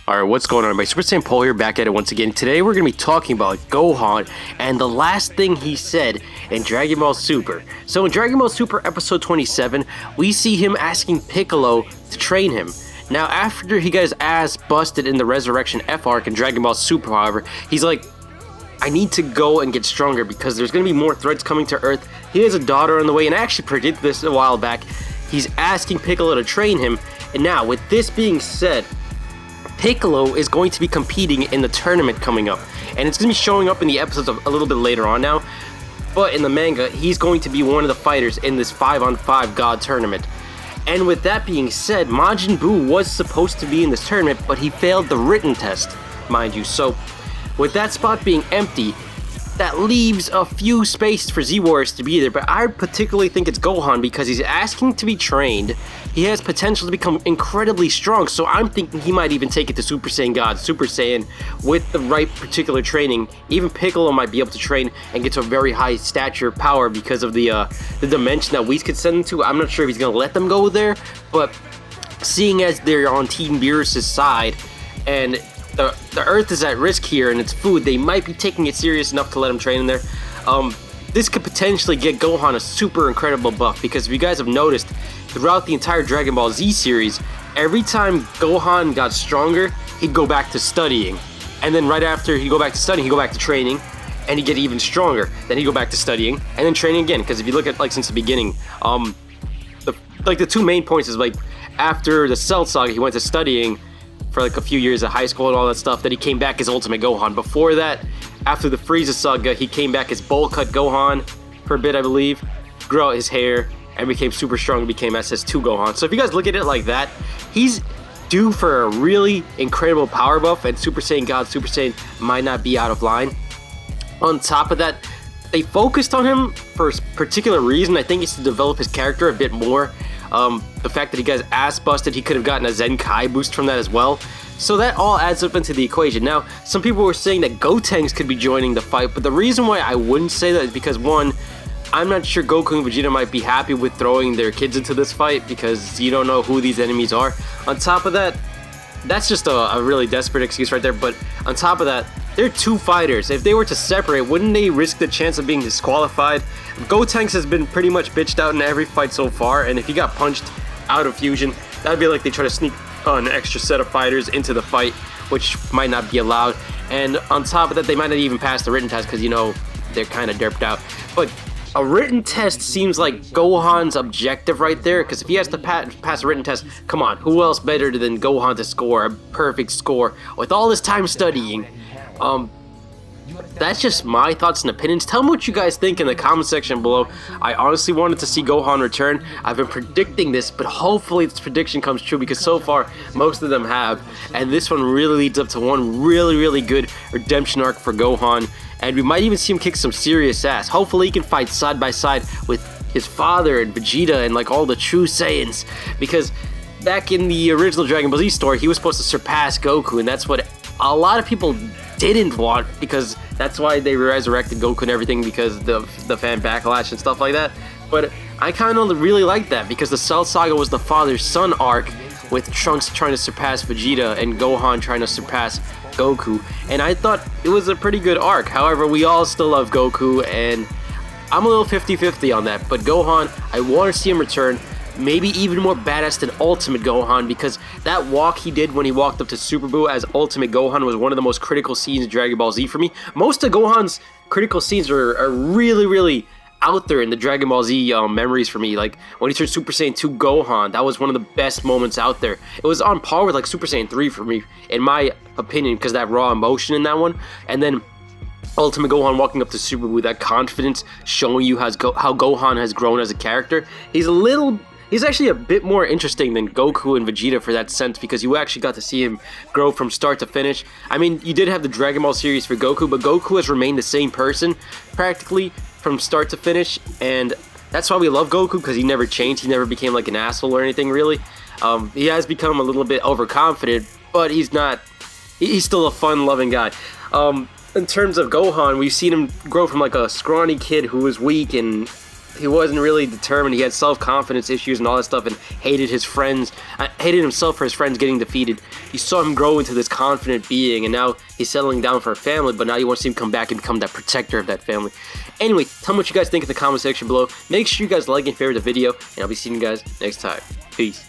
Alright, what's going on everybody? Super Saiyan Paul here, back at it once again. Today we're going to be talking about Gohan and the last thing he said in Dragon Ball Super. So in Dragon Ball Super episode 27, we see him asking Piccolo to train him. Now after he got his ass busted in the Resurrection F arc in Dragon Ball Super, however, he's like, I need to go and get stronger because there's going to be more threats coming to Earth. He has a daughter on the way, and I actually predicted this a while back. He's asking Piccolo to train him, and now with this being said, Piccolo is going to be competing in the tournament coming up, and it's going to be showing up in the episodes a little bit later on now, but in the manga, he's going to be one of the fighters in this 5-on-5 God tournament. And with that being said, Majin Buu was supposed to be in this tournament, but he failed the written test, mind you, so with that spot being empty, that leaves a few spaces for Z-Warriors to be there, but I particularly think it's Gohan because he's asking to be trained. He has potential to become incredibly strong, so I'm thinking he might even take it to Super Saiyan God, Super Saiyan, with the right particular training. Even Piccolo might be able to train and get to a very high stature power because of the dimension that Whis could send him to. I'm not sure if he's going to let them go there, but seeing as they're on Team Beerus' side, and the Earth is at risk here and it's food, they might be taking it serious enough to let him train in there. This could potentially get Gohan a super incredible buff, because if you guys have noticed, throughout the entire Dragon Ball Z series, every time Gohan got stronger, he'd go back to studying. And then right after he'd go back to studying, he'd go back to training, and he'd get even stronger. Then he'd go back to studying, and then training again. Because if you look at, like, since the beginning, the two main points is, like, after the Cell Saga, he went to studying for like a few years of high school and all that stuff. Then he came back as Ultimate Gohan. Before that, after the Frieza Saga, he came back as bowl cut Gohan for a bit, I believe, grew out his hair, and became super strong and became SS2 Gohan. So if you guys look at it like that, he's due for a really incredible power buff, and Super Saiyan God, Super Saiyan might not be out of line. On top of that, they focused on him for a particular reason. I think it's to develop his character a bit more. The fact that he got his ass busted, he could have gotten a Zenkai boost from that as well. So that all adds up into the equation. Now, some people were saying that Gotenks could be joining the fight, but the reason why I wouldn't say that is because, one, I'm not sure Goku and Vegeta might be happy with throwing their kids into this fight because you don't know who these enemies are. On top of that, that's just a really desperate excuse right there, but on top of that, they're two fighters. If they were to separate, wouldn't they risk the chance of being disqualified? Gotenks has been pretty much bitched out in every fight so far, and if he got punched out of fusion, that'd be like they try to sneak an extra set of fighters into the fight, which might not be allowed. And on top of that, they might not even pass the written test because, you know, they're kind of derped out. But a written test seems like Gohan's objective right there, because if he has to pass a written test, come on, who else better than Gohan to score a perfect score with all this time studying? That's just my thoughts and opinions. Tell me what you guys think in the comment section below. I honestly wanted to see Gohan return. I've been predicting this, but hopefully this prediction comes true, because so far most of them have, and this one really leads up to one really good redemption arc for Gohan, and we might even see him kick some serious ass. Hopefully he can fight side by side with his father and Vegeta and like all the true Saiyans, because back in the original Dragon Ball Z story, he was supposed to surpass Goku, and that's what a lot of people didn't want, because that's why they resurrected Goku and everything, because the fan backlash and stuff like that. But I kind of really like that, because the Cell Saga was the father-son arc, with Trunks trying to surpass Vegeta and Gohan trying to surpass Goku, and I thought it was a pretty good arc. However, we all still love Goku, and I'm a little 50-50 on that. But Gohan, I want to see him return, maybe even more badass than Ultimate Gohan, because that walk he did when he walked up to Super Buu as Ultimate Gohan was one of the most critical scenes in Dragon Ball Z for me. Most of Gohan's critical scenes are really out there in the Dragon Ball Z memories for me. Like when he turned Super Saiyan 2 Gohan, that was one of the best moments out there. It was on par with like Super Saiyan 3 for me, in my opinion, because that raw emotion in that one. And then Ultimate Gohan walking up to Super Buu, that confidence, showing you how Gohan has grown as a character. He's actually a bit more interesting than Goku and Vegeta for that sense, because you actually got to see him grow from start to finish. I mean, you did have the Dragon Ball series for Goku, but Goku has remained the same person practically from start to finish, and that's why we love Goku, because he never changed. He never became like an asshole or anything, really. He has become a little bit overconfident, but he's still a fun-loving guy. In terms of Gohan, we've seen him grow from like a scrawny kid who was weak and he wasn't really determined. He had self-confidence issues and all that stuff, and hated his friends, hated himself for his friends getting defeated. You saw him grow into this confident being, and now he's settling down for a family, but now you want to see him come back and become that protector of that family. Anyway, tell me what you guys think in the comment section below. Make sure you guys like and favorite the video, and I'll be seeing you guys next time. Peace.